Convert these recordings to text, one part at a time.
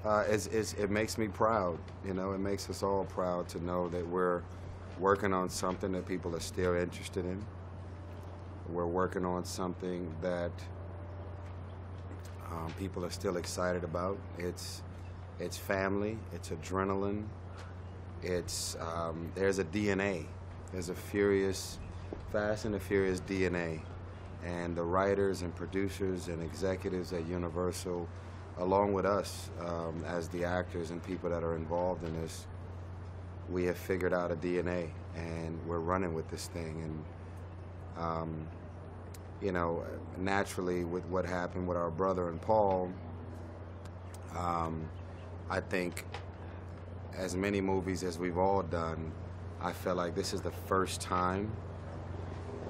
It makes me proud. You know, it makes us all proud to know that we're working on something that people are still interested in. We're working on something that people are still excited about. It's family. It's adrenaline. It's there's a DNA. There's a Fast and the Furious DNA, and the writers and producers and executives at Universal, along with us as the actors and people that are involved in this, we have figured out a DNA, and we're running with this thing. And you know, naturally, with what happened with our brother and Paul, I think as many movies as we've all done, I feel like this is the first time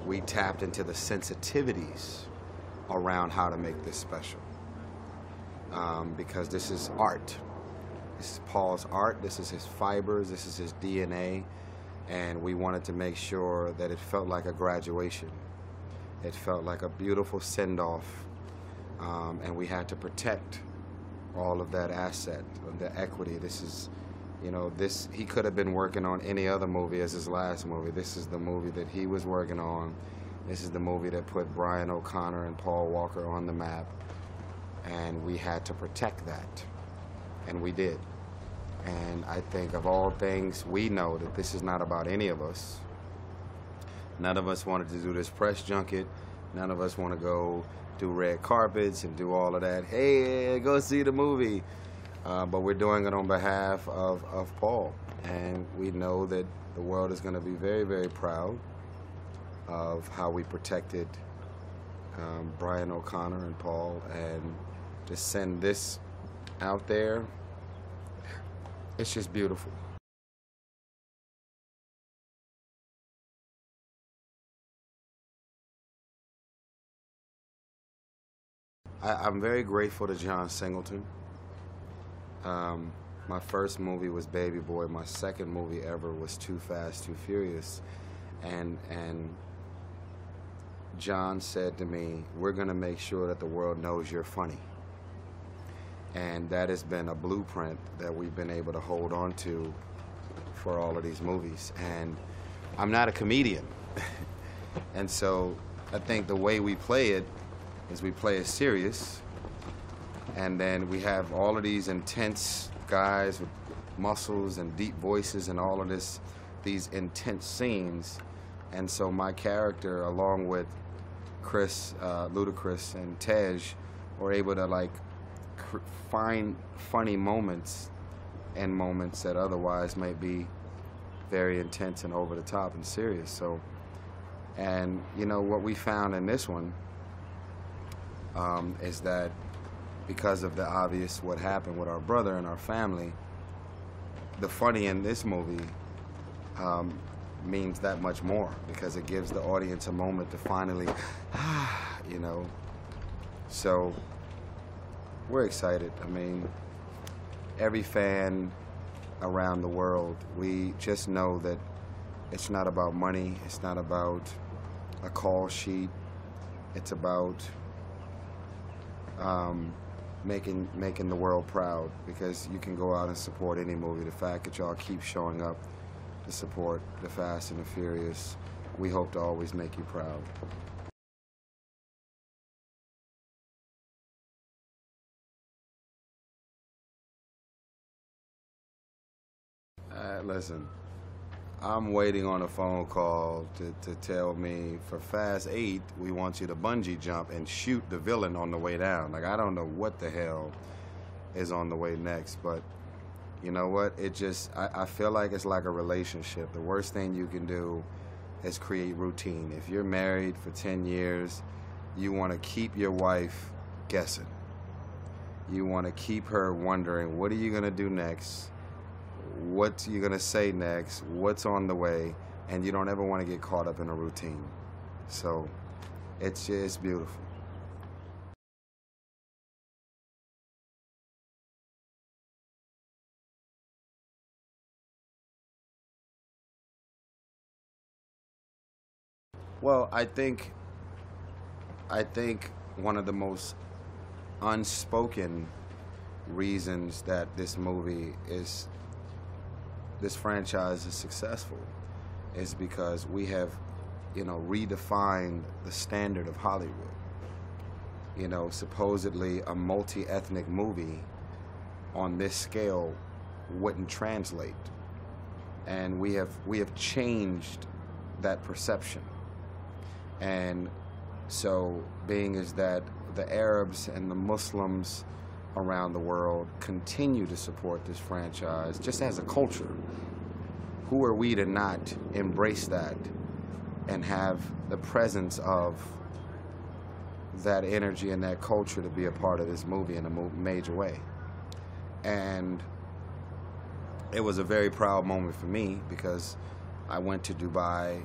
we tapped into the sensitivities around how to make this special. Because this is art. This is Paul's art, this is his fibers, this is his DNA, and we wanted to make sure that it felt like a graduation. It felt like a beautiful send-off, and we had to protect all of that asset, the equity. This is, you know, he could have been working on any other movie as his last movie. This is the movie that he was working on. This is the movie that put Brian O'Connor and Paul Walker on the map, and we had to protect that, and we did. And I think of all things, we know that this is not about any of us. None of us wanted to do this press junket. None of us want to go do red carpets and do all of that. Hey, go see the movie. But we're doing it on behalf of Paul. And we know that the world is going to be very, very proud of how we protected Brian O'Connor and Paul. And to send this out there, it's just beautiful. I'm very grateful to John Singleton. My first movie was Baby Boy. My second movie ever was Too Fast, Too Furious. And John said to me, we're going to make sure that the world knows you're funny. And that has been a blueprint that we've been able to hold on to for all of these movies. And I'm not a comedian. And so I think the way we play it is we play it serious, and then we have all of these intense guys with muscles and deep voices and all of these intense scenes. And so my character, along with Chris, Ludacris, and Tej, were able to like find funny moments and moments that otherwise might be very intense and over the top and serious. So, and you know what we found in this one is that because of the obvious what happened with our brother and our family, the funny in this movie means that much more, because it gives the audience a moment to finally, you know. So we're excited. I mean, every fan around the world, we just know that it's not about money, it's not about a call sheet, it's about making the world proud, because you can go out and support any movie. The fact that y'all keep showing up to support the Fast and the Furious, we hope to always make you proud. Listen, I'm waiting on a phone call to tell me for Fast 8, we want you to bungee jump and shoot the villain on the way down. Like, I don't know what the hell is on the way next, but you know what? It just, I feel like it's like a relationship. The worst thing you can do is create routine. If you're married for 10 years, you want to keep your wife guessing. You want to keep her wondering, what are you going to do next? What you're gonna say next, what's on the way, and you don't ever want to get caught up in a routine. So it's beautiful. Well, I think one of the most unspoken reasons that this franchise is successful is because we have, redefined the standard of Hollywood. Supposedly a multi-ethnic movie on this scale wouldn't translate. And we have changed that perception. And so being is that the Arabs and the Muslims around the world continue to support this franchise just as a culture, who are we to not embrace that and have the presence of that energy and that culture to be a part of this movie in a major way? And it was a very proud moment for me because I went to Dubai,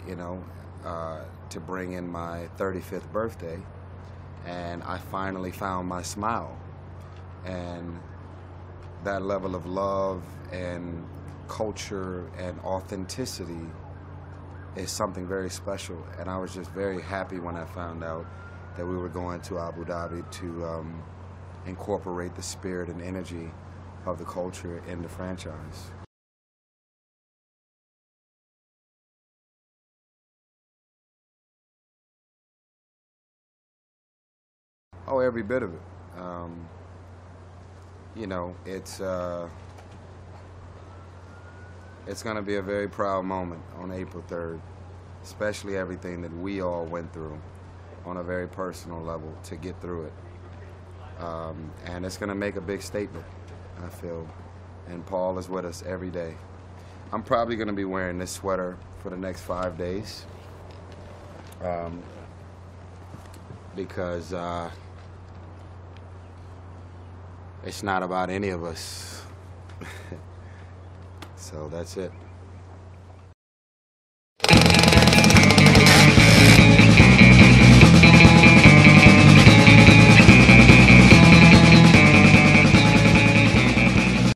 to bring in my 35th birthday, and I finally found my smile. And that level of love and culture and authenticity is something very special. And I was just very happy when I found out that we were going to Abu Dhabi to incorporate the spirit and energy of the culture in the franchise. Oh, every bit of it. It's going to be a very proud moment on April 3rd, especially everything that we all went through on a very personal level to get through it. And it's going to make a big statement, I feel. And Paul is with us every day. I'm probably going to be wearing this sweater for the next 5 days. Because it's not about any of us. So that's it.